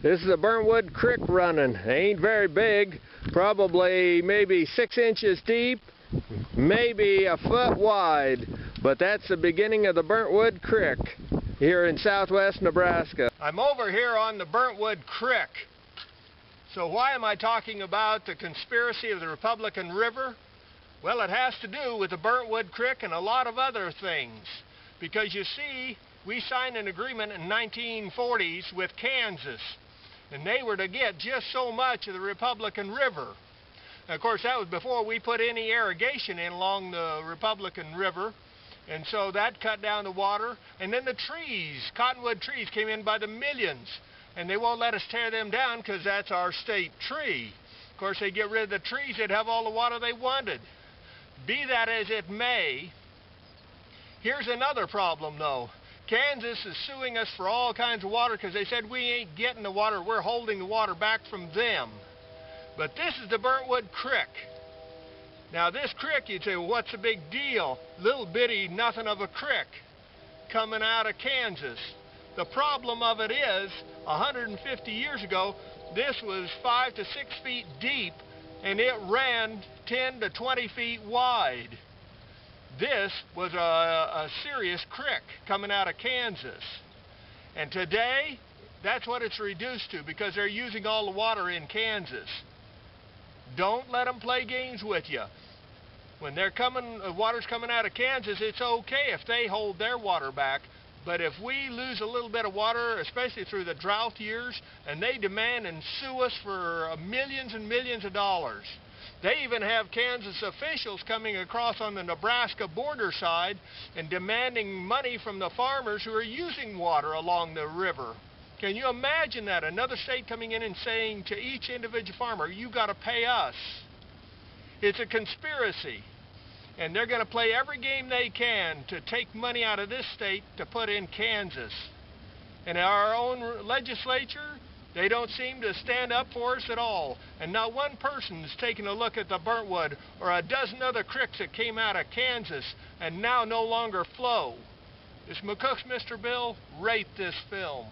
This is a Burntwood Creek running. Ain't very big, probably maybe 6 inches deep, maybe a foot wide, but that's the beginning of the Burntwood Creek here in southwest Nebraska. I'm over here on the Burntwood Creek. So why am I talking about the conspiracy of the Republican River? Well, it has to do with the Burntwood Creek and a lot of other things. Because you see, we signed an agreement in the 1940s with Kansas, and they were to get just so much of the Republican River. And of course, that was before we put any irrigation in along the Republican River, and so that cut down the water. And then the trees, cottonwood trees, came in by the millions, and they won't let us tear them down because that's our state tree. Of course, they get rid of the trees, they'd have all the water they wanted. Be that as it may, here's another problem though. Kansas is suing us for all kinds of water because they said we ain't getting the water, we're holding the water back from them. But this is the Burntwood Creek. Now this creek, you'd say, well, what's the big deal? Little bitty nothing of a creek coming out of Kansas. The problem of it is, 150 years ago, this was 5 to 6 feet deep, and it ran 10 to 20 feet wide. This was a serious creek coming out of Kansas. And today, that's what it's reduced to because they're using all the water in Kansas. Don't let them play games with you. When they're water's coming out of Kansas, it's okay if they hold their water back. But if we lose a little bit of water, especially through the drought years, and they demand and sue us for millions and millions of dollars. They even have Kansas officials coming across on the Nebraska border side and demanding money from the farmers who are using water along the river. Can you imagine that? Another state coming in and saying to each individual farmer, you got to pay us. It's a conspiracy. And they're going to play every game they can to take money out of this state to put in Kansas. And our own legislature, they don't seem to stand up for us at all. And not one person's taken a look at the Burntwood or a dozen other creeks that came out of Kansas and now no longer flow. This McCook's Mr. Bill, rate this film.